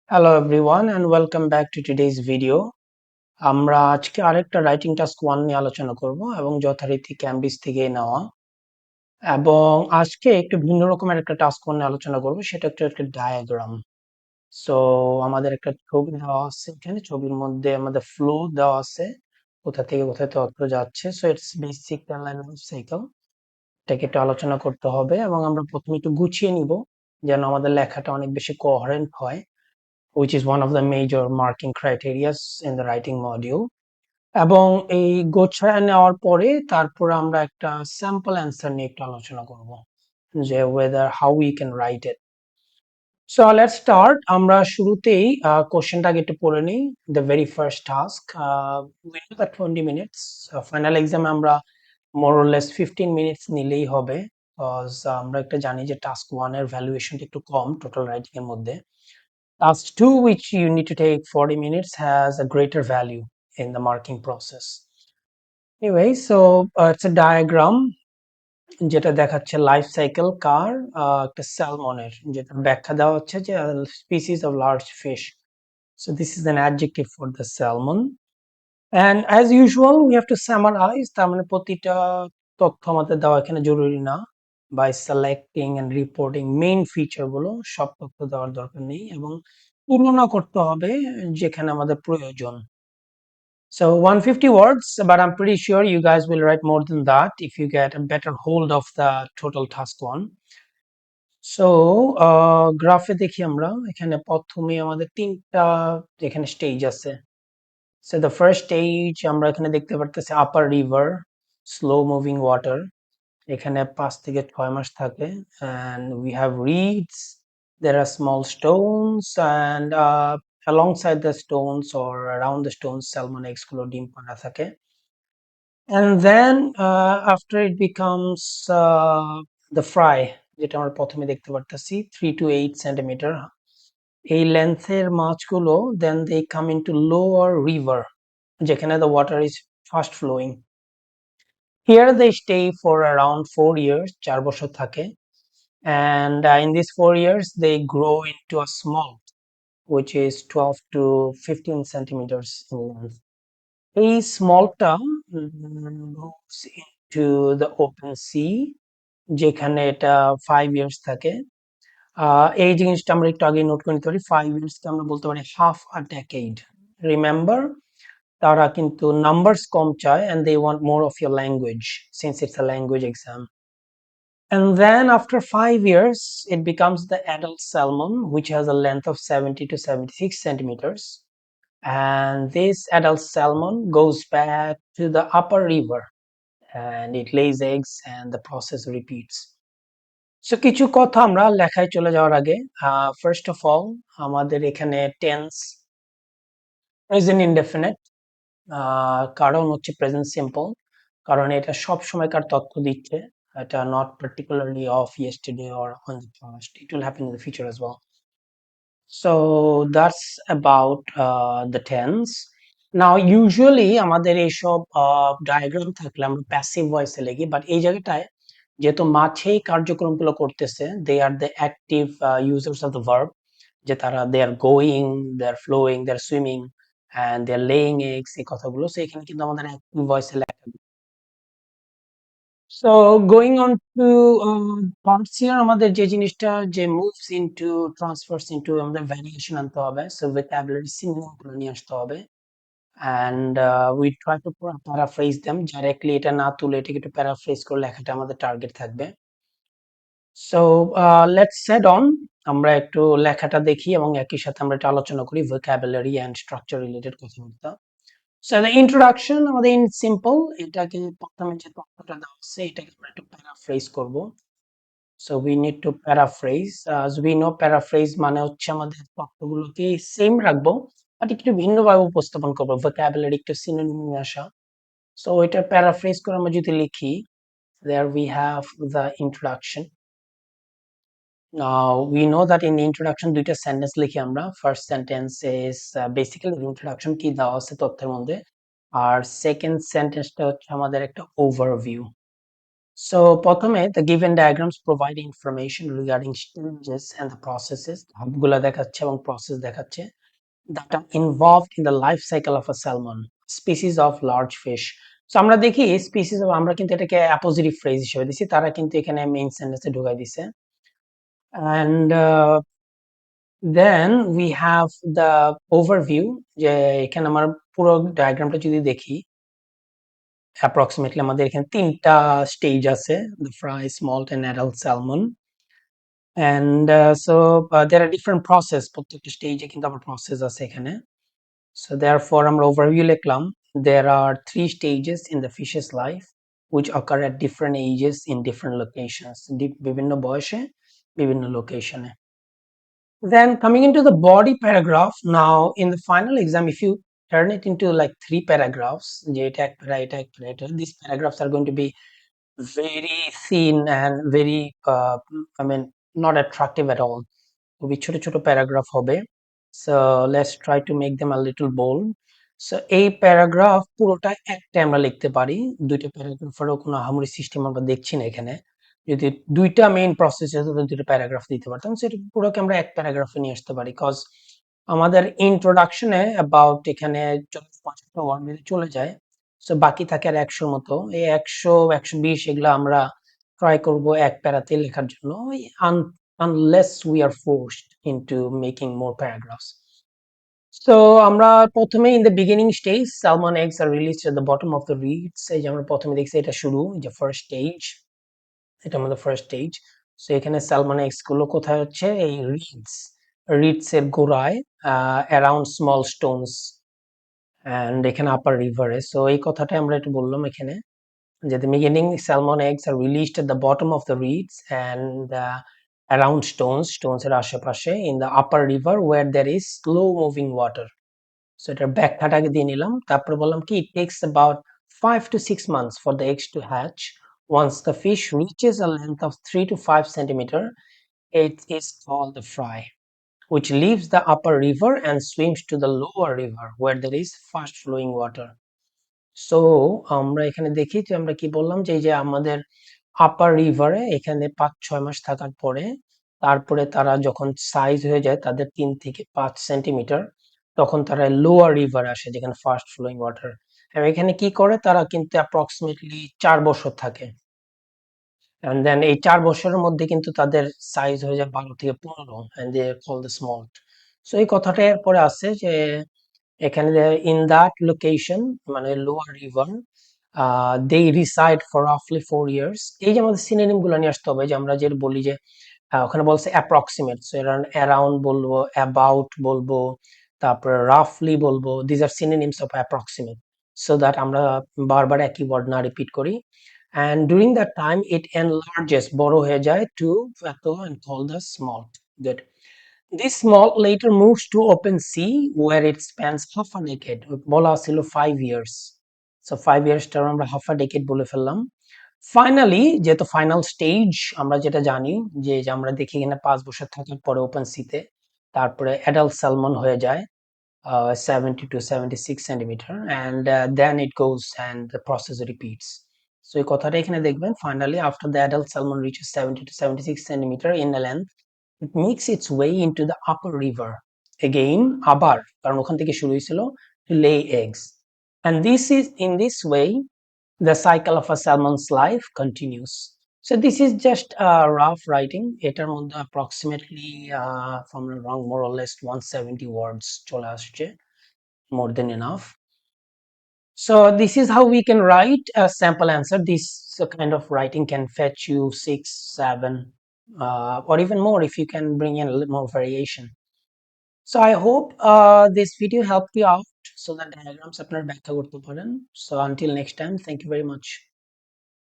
Hello everyone and welcome back to today's video. আমরা আজকে আরেকটা রাইটিং টাস্ক 1 নিয়ে আলোচনা করব এবং যথারীতি ক্যামব্রিজ থেকে নেওয়া এবং আজকে একটু ভিন্ন রকমের একটা টাস্ক 1 নিয়ে আলোচনা করব সেটা একটা ডায়াগ্রাম। সো আমাদের একটা ছবি দেওয়া আছে এখানে ছবির মধ্যে আমাদের ফ্লো দেওয়া আছে কোথা থেকে কোথায় তথ্য যাচ্ছে so it's basic life cycle এটাকে একটু আলোচনা করতে হবে এবং আমরা প্রথমে একটু গুছিয়ে নিব যেন আমাদের লেখাটা অনেক বেশি কোহেরেন্ট হয় which is one of the major marking criteria in the writing module এবং এই গোছায় নেওয়ার পরে তারপর আমরা একটা স্যাম্পল অ্যান্সার নিয়ে একটু আলোচনা করব যে whether how we can write it. So let's start. আমরা শুরুতেই কোশ্চেনটাকে একটু পড়ে নিই। The very first task, we know that 20 minutes final exam আমরা more or less 15 minutes নিলেই হবে because আমরা একটা জানি যে টাস্ক 1 এর ভ্যালুয়েশনটা একটু কম টোটাল রাইটিং এর মধ্যে। Task 2, which you need to take 40 minutes, has a greater value in the marking process. Anyway, so it's a diagram যেটা দেখাচ্ছে লাইফ সাইকেল কার একটা স্যালমনের যেটা ব্যাখ্যা দেওয়া হচ্ছে যে species of large fish. So this is an adjective for the salmon. And as usual, we have to summarize. তার মানে প্রতিটা তথ্য আমাদের দেওয়া এখানে জরুরি না. By selecting and reporting main feature গুলো সব তথ্য দেওয়ার দরকার নেই এবং তুলনা করতে হবে যেখানে আমাদের প্রয়োজন. So 150 words, but I'm pretty sure you guys will write more than that if you get a better hold of the total task 1. So গ্রাফে দেখি আমরা এখানে প্রথমে আমাদের তিনটা এখানে স্টেজ আছে. So the first stage আমরা এখানে দেখতে পারতেছি আপার রিভার স্লো মুভিং ওয়াটার এখানে 5 থেকে 6 মাস থাকে and we have reeds, there are small stones and alongside the stones or around the stones salmon eggs গুলো ডিম পাড়া থাকে and then after it becomes the fry যেটা আমরা প্রথমে দেখতে পারতেছি 3 to 8 centimeter এই লেন্থের মাছগুলো then they come into lower river যেখানে the water is fast flowing. Here they stay for around 4 years 4 বছর থাকে and in these 4 years they grow into a smolt which is 12 to 15 centimeters in length. এই স্মলটা goes into the open sea যেখানে এটা 5 years থাকে এই জিনিসটা আমরা একটু আগে নোট করে নিতে পারি 5 years কে আমরা বলতে পারি half a decade. Remember তারা কিন্তু numbers কম চায় and they want more of your language since it's a language exam. And then after 5 years it becomes the adult salmon which has a length of 70 to 76 centimeters and this adult salmon goes back to the upper river and it lays eggs and the process repeats. So কিছু কথা আমরা লেখায় চলে যাওয়ার আগে first of all আমাদের এখানে tense present indefinite কারণ হচ্ছে present simple কারণ এটা সব সময়কার তথ্য দিচ্ছে এটা not particularly of yesterday or on the past, it will happen in the future as well. So that's about the tense. Now usually আমাদের এইসব ডায়াগ্রাম থাকলে আমরা প্যাসিভ ভয়েসে লিখি বাট এই জায়গাটায় যেহেতু মাছেই কার্যক্রমগুলো করতেছে they are the active users of the verb যে তারা they are going they are flowing they are swimming and they are laying eggs এই কথাগুলো সো এখানে কিন্তু আমাদের অ্যাক্টিভ ভয়েসে লেখা so going on to parts here আমাদের যে জিনিসটা যে মুভস ইনটু ট্রান্সফারস ইনটু আমাদের ভ্যারিয়েশন আনতে হবে সো ভোকাবুলারি সিনোনিমগুলো নিয়ে আসতে হবে and we try to paraphrase them directly এটা না তুলে এটাকে একটু প্যারাফ্রেজ করে লেখাটা আমাদের টার্গেট থাকবে সো লেটস হেড অন আমরা একটু লেখাটা দেখি এবং একই সাথে আমরা একটা আলোচনা করি ভোকাবুলারি এন্ড স্ট্রাকচার রিলেটেড কথাবার্তা সো দ্য ইন্ট্রোডাকশন আমাদের ইন সিম্পল এটাকে প্রথমে যে তথ্যটা দেওয়া আছে এটাকে আমরা একটু প্যারাফ্রেজ করব so we need to paraphrase as we know paraphrase মানে হচ্ছে আমাদের তথ্যগুলোকে সেম রাখবো বাট একটু ভিন্নভাবে উপস্থাপন করবো ভোকাবুলারি একটু সিনোনিম নিয়ে আসা সো এটা প্যারাফ্রেজ করে আমরা যদি লিখি there we have the introduction. Now we know that in introduction দুইটা সেন্টেন্স লিখি আমরা first sentence is basically introduction কি দেওয়া আছে তথ্যের মধ্যে আর সেকেন্ড সেন্টেন্সটা হচ্ছে আমাদের একটা ওভারভিউ So প্রথমে the given diagrams provide information regarding stages and the processes ধাপগুলা দেখাচ্ছে এবং process দেখাচ্ছে that are involved in the life cycle of a salmon species of large fish. So আমরা দেখি species of আমরা কিন্তু এটাকে appositive phrase হিসেবে দিছি, তারা কিন্তু এখানে main sentence এ ঢুকাই দিছে। And then we have the overview, যে এখানে আমার পুরো ডায়াগ্রামটা যদি দেখি approximately আমাদের এখানে তিনটা স্টেজ আছে, the fry, smolt and adult salmon. And there are different process, প্রত্যেকটা স্টেজে কিন্তু আবার process আছে এখানে। So therefore আমরা overview লিখলাম, there are 3 stages in the fish's life which occur at different ages in different locations, বিভিন্ন বয়সে বিভিন্ন লোকেশনে। Then coming into the body paragraph, now in the final exam if you turn it into like 3 paragraphs, যে এটা এক প্যারা এটা এক প্যারা এটা, these paragraphs are going to be very thin and very I mean not attractive at all, খুবই ছোট ছোট প্যারাগ্রাফ হবে। So let's try to make them a little bold. So এই প্যারাগ্রাফ পুরোটা একটা আমরা লিখতে পারি, দুইটা প্যারাগ্রাফেরও কোনো আহামরি সিস্টেম আমরা দেখছি না এখানে। যদি দুইটা মেইন প্রসেস হতো তাহলে দুইটা প্যারাগ্রাফ দিতে পারতাম, সেটা পুরোকে আমরা এক প্যারাগ্রাফে নিয়ে আসতে পারি, কজ আমাদের ইন্ট্রোডাকশনে অ্যাবাউট এখানে 40-50টা ওয়ার্ড মিলে চলে যায়। সো বাকি থাকে আর 100 মতো, এই 100-120 এগুলো আমরা ট্রাই করব এক প্যারাতে লেখার জন্য, unless we are forced into making more paragraphs. So আমরা প্রথমে in the beginning stage salmon eggs are released at the bottom of the reeds, এই যে আমরা প্রথমে দেখছি এটা শুরু, যে ফার্স্ট স্টেজ, এটা আমাদের ফার্স্ট স্টেজ। সো এখানে salmon eggs গুলো কোথায় হচ্ছে, এই রিডস এর গোড়ায়, around small stones and এখানে আপার রিভারে। সো এই কথাটাই আমরা একটু বললাম এখানে, যে the beginning salmon eggs are released at the bottom of the reeds and around stones এর আশেপাশে in the upper river where there is slow moving water. So এটার ব্যাখ্যাটাকে দিয়ে নিলাম, তারপর বললাম কি it takes about 5 to 6 months for the eggs to hatch. Once the fish reaches a length of 3 to 5 centimeter, it is called the fry, which leaves the upper river and swims to the lower river where there is fast flowing water. So আমরা এখানে দেখি যে আমরা কি বললাম, যে এই যে আমাদের আপার রিভারে এখানে 5-6 মাস থাকার পরে তারপরে তারা যখন সাইজ হয়ে যায় তাদের 3 থেকে 5 সেন্টিমিটার, তখন তারা লোয়ার রিভারে আসে যেখানে ফাস্ট ফ্লোয়িং ওয়াটার। এবং এখানে কি করে, তারা কিন্তু অ্যাপ্রক্সিমেটলি 4 বছর থাকে, এন্ড দেন এই 4 বছরের মধ্যে কিন্তু তাদের সাইজ হয়ে যায় 12 থেকে 15, and they call the smolt. So এই কথাটা এরপরে আছে যে এখানে ইন দ্যাট লোকেশন মানে lower river they reside for roughly 4 years. এই যে আমাদের সিনোনিম গুলো নিয়ে আসতে হবে, যে আমরা যে বলি যে ওখানে বলছে অ্যাপ্রক্সিমেট, সো অ্যারাউন্ড বলবো, অ্যাবাউট বলবো, তারপরে রাফলি বলবো, this are synonyms of approximate, so that আমরা বারবার একই ওয়ার্ড না রিপিট করি। and during that time it enlarges, বড় হয়ে যায়, to plateau and call the smolt. Good. This smolt later moves to open sea where it spends half a decade. বলা ছিল 5 years, so 5 years টার আমরা half a decade বলে ফেললাম। Finally যেহেতু ফাইনাল স্টেজ আমরা যেটা জানি, যে আমরা দেখি এখানে 5 বছর থাকার পরে ওপেন সিতে তারপরে অ্যাডাল্ট স্যালমন হয়ে যায় 70 to 76 centimeter, and then it goes and the process repeats. So এই কথাটা এখানে দেখবেন, finally after the adult salmon reaches 70 to 76 centimeter in length, it makes its way into the upper river again, আবার কারণ ওখান থেকে শুরু হয়েছিল, to lay eggs, and this is in this way the cycle of a salmon's life continues. So this is just a rough writing, এটার মধ্যে approximately if I'm not wrong more or less 170 words চলে আসছে, more than enough. So this is how we can write a sample answer. This kind of writing can fetch you 6, 7 or even more if you can bring in a little more variation. So I hope this video helped you out so that diagrams আপনার ব্যাখ্যা করতে পারেন. So until next time, thank you very much.